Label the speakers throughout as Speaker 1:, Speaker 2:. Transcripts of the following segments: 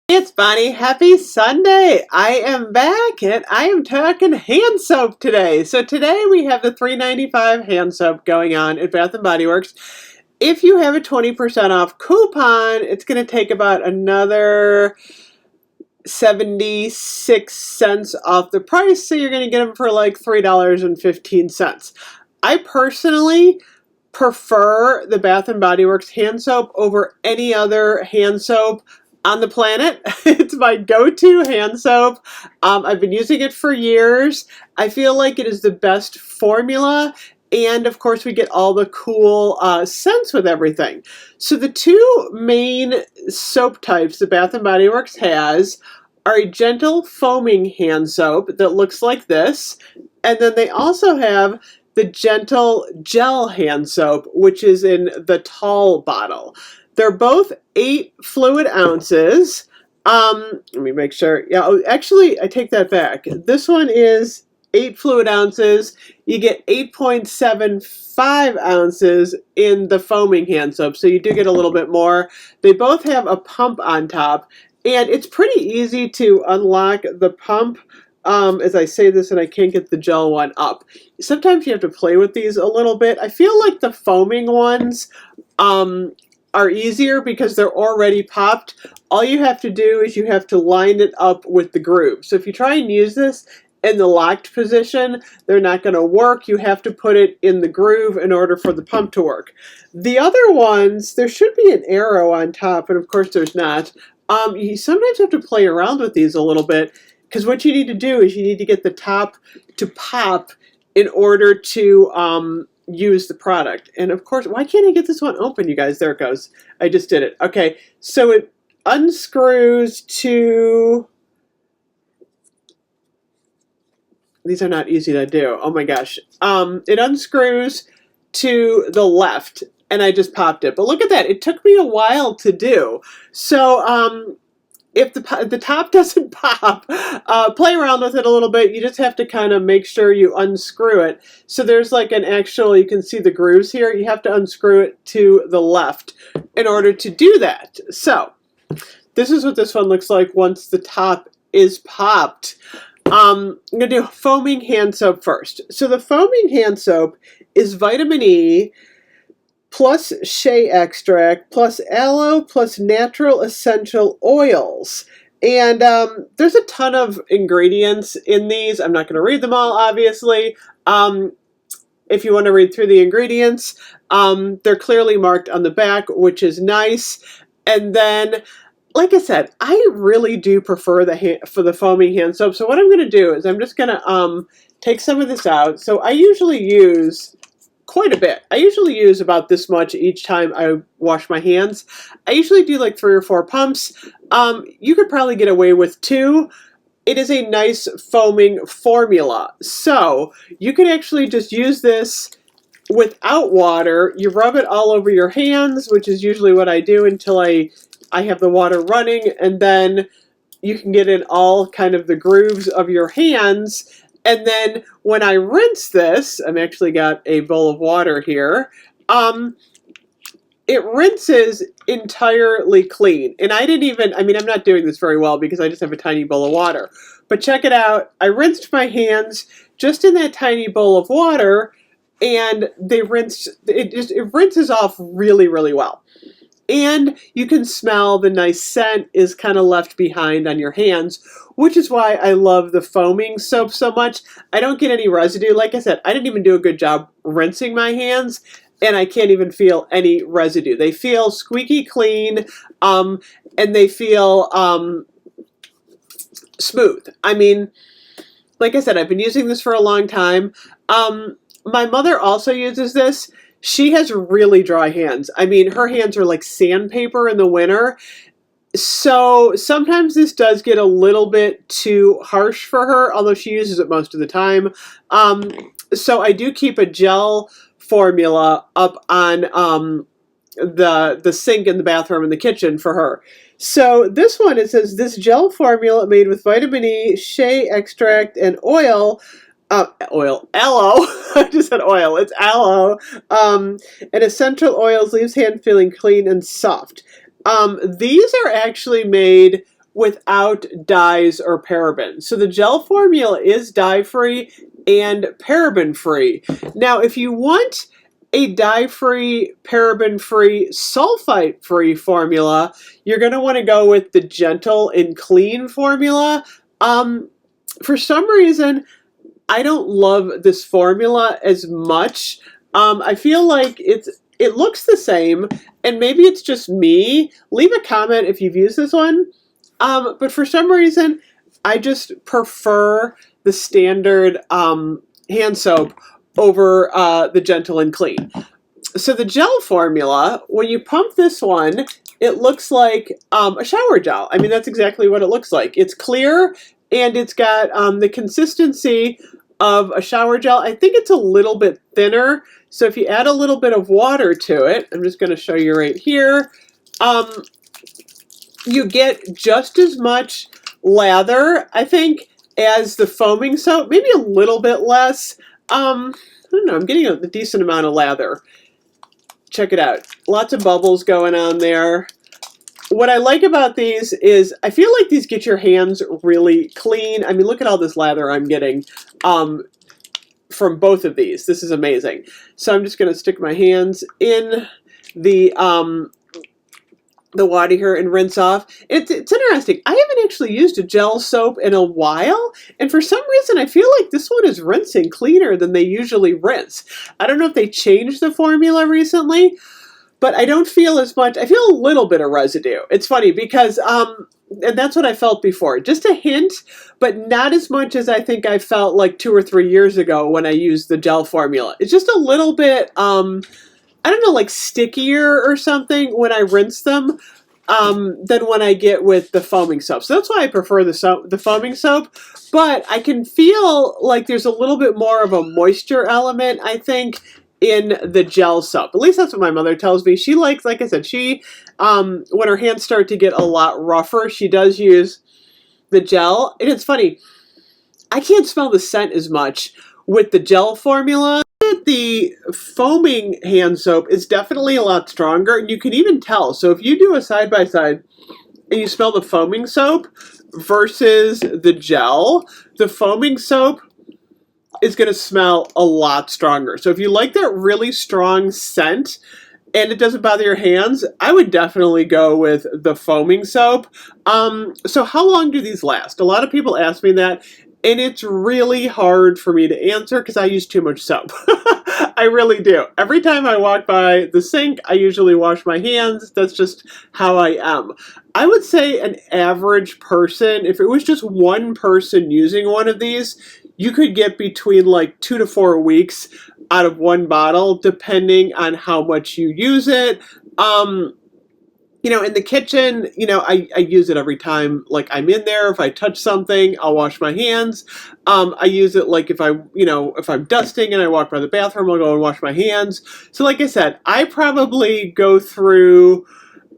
Speaker 1: It's Bonnie. Happy Sunday. I am back and I am talking hand soap today. So today we have the $3.95 hand soap going on at Bath & Body Works. If you have a 20% off coupon, it's going to take about another 76 cents off the price. So you're going to get them for like $3.15. I personally prefer the Bath & Body Works hand soap over any other hand soap on the planet. It's my go-to hand soap. I've been using it for years. I feel like it is the best formula, and of course we get all the cool scents with everything. So the two main soap types the Bath & Body Works has are a gentle foaming hand soap that looks like this, and then they also have the gentle gel hand soap, which is in the tall bottle. They're both 8 fluid ounces. Let me make sure. Yeah, oh, actually, I take that back. This one is 8 fluid ounces. You get 8.75 ounces in the foaming hand soap, so you do get a little bit more. They both have a pump on top, and it's pretty easy to unlock the pump. As I say this and I can't get the gel one up. Sometimes you have to play with these a little bit. I feel like the foaming ones are easier because they're already popped. All you have to do is you have to line it up with the groove. So if you try and use this in the locked position, they're not going to work. You have to put it in the groove in order for the pump to work. The other ones, there should be an arrow on top, and of course there's not. You sometimes have to play around with these a little bit, because what you need to do is you need to get the top to pop in order to use the product. And of course, why can't I get this one open, you guys? There it goes. I just did it. Okay, so it unscrews to... These are not easy to do. Oh my gosh. It unscrews to the left, and I just popped it. But look at that. It took me a while to do. So, if the top doesn't pop, play around with it a little bit. You just have to kind of make sure you unscrew it. So there's like an actual, you can see the grooves here. You have to unscrew it to the left in order to do that. So this is what this one looks like once the top is popped. I'm going to do foaming hand soap first. So the foaming hand soap is vitamin E, plus shea extract, plus aloe, plus natural essential oils. And there's a ton of ingredients in these. I'm not going to read them all, obviously. If you want to read through the ingredients, they're clearly marked on the back, which is nice. And then, like I said, I really do prefer the foaming hand soap. So what I'm going to do is I'm just going to take some of this out. So I usually use quite a bit. I usually use about this much each time I wash my hands. I usually do like 3 or 4 pumps. You could probably get away with 2. It is a nice foaming formula. So you can actually just use this without water. You rub it all over your hands, which is usually what I do until I have the water running, and then you can get in all kind of the grooves of your hands. And then when I rinse this, I've actually got a bowl of water here, it rinses entirely clean. And I mean, I'm not doing this very well because I just have a tiny bowl of water. But check it out. I rinsed my hands just in that tiny bowl of water, and it rinses off really, really well. And you can smell the nice scent is kind of left behind on your hands, which is why I love the foaming soap so much. I don't get any residue. Like I said, I didn't even do a good job rinsing my hands, and I can't even feel any residue. They feel squeaky clean, and they feel smooth. I mean, like I said, I've been using this for a long time. My mother also uses this. She has really dry hands. I mean, her hands are like sandpaper in the winter. So sometimes this does get a little bit too harsh for her, although she uses it most of the time. So I do keep a gel formula up on the sink in the bathroom and the kitchen for her. So this one, it says, this gel formula made with vitamin E, shea extract, and aloe. I just said oil. It's aloe. And essential oils leaves hand feeling clean and soft. These are actually made without dyes or parabens. So the gel formula is dye-free and paraben-free. Now, if you want a dye-free, paraben-free, sulfite-free formula, you're going to want to go with the Gentle and Clean formula. For some reason, I don't love this formula as much. I feel like it looks the same, and maybe it's just me. Leave a comment if you've used this one. But for some reason, I just prefer the standard hand soap over the Gentle and Clean. So the gel formula, when you pump this one, it looks like a shower gel. I mean, that's exactly what it looks like. It's clear, and it's got the consistency of a shower gel. I think it's a little bit thinner. So if you add a little bit of water to it, I'm just going to show you right here, you get just as much lather, I think, as the foaming soap, maybe a little bit less. I don't know, I'm getting a decent amount of lather. Check it out. Lots of bubbles going on there. What I like about these is I feel like these get your hands really clean. I mean, look at all this lather I'm getting from both of these. This is amazing. So I'm just going to stick my hands in the water here and rinse off. It's interesting. I haven't actually used a gel soap in a while, and for some reason I feel like this one is rinsing cleaner than they usually rinse. I don't know if they changed the formula recently, but I don't feel as much. I feel a little bit of residue. It's funny because, and that's what I felt before. Just a hint, but not as much as I think I felt like 2 or 3 years ago when I used the gel formula. It's just a little bit, I don't know, like stickier or something when I rinse them than when I get with the foaming soap. So that's why I prefer the foaming soap. But I can feel like there's a little bit more of a moisture element, I think, in the gel soap. At least that's what my mother tells me. She likes, like I said, when her hands start to get a lot rougher, she does use the gel. And it's funny, I can't smell the scent as much with the gel formula. The foaming hand soap is definitely a lot stronger, and you can even tell. So if you do a side-by-side and you smell the foaming soap versus the gel, the foaming soap is going to smell a lot stronger. So if you like that really strong scent and it doesn't bother your hands, I would definitely go with the foaming soap. So how long do these last? A lot of people ask me that, and it's really hard for me to answer because I use too much soap. I really do. Every time I walk by the sink, I usually wash my hands. That's just how I am. I would say an average person, if it was just one person using one of these, you could get between like 2 to 4 weeks out of one bottle, depending on how much you use it. You know, in the kitchen, you know, I use it every time, like I'm in there. If I touch something, I'll wash my hands. I use it like if I'm dusting and I walk by the bathroom, I'll go and wash my hands. So like I said, I probably go through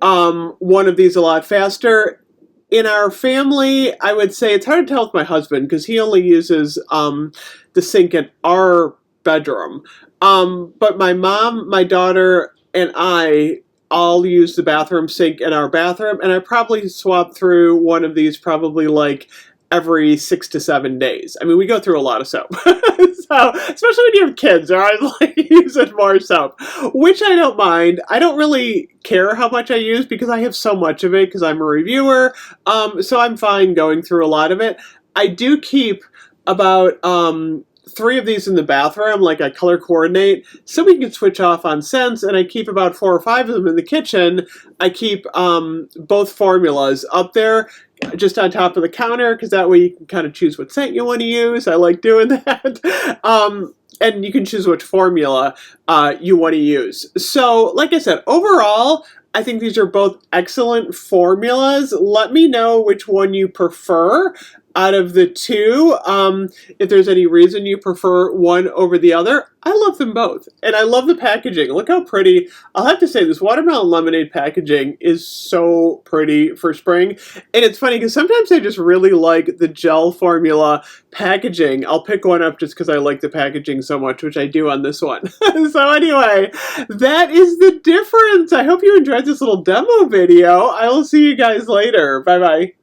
Speaker 1: one of these a lot faster. In our family, I would say it's hard to tell with my husband because he only uses the sink in our bedroom. But my mom, my daughter, and I all use the bathroom sink in our bathroom, and I probably swap through one of these probably like every 6 to 7 days. I mean, we go through a lot of soap. So, especially when you have kids, they're always like using more soap, which I don't mind. I don't really care how much I use because I have so much of it because I'm a reviewer. So I'm fine going through a lot of it. I do keep about 3 of these in the bathroom, like I color coordinate, so we can switch off on scents, and I keep about 4 or 5 of them in the kitchen. I keep both formulas up there, just on top of the counter, because that way you can kind of choose what scent you want to use. I like doing that. And you can choose which formula you want to use. So, like I said, overall, I think these are both excellent formulas. Let me know which one you prefer out of the two. If there's any reason you prefer one over the other, I love them both. And I love the packaging. Look how pretty. I'll have to say, this watermelon lemonade packaging is so pretty for spring. And it's funny because sometimes I just really like the gel formula packaging. I'll pick one up just because I like the packaging so much, which I do on this one. So anyway, that is the difference. I hope you enjoyed this little demo video. I will see you guys later. Bye-bye.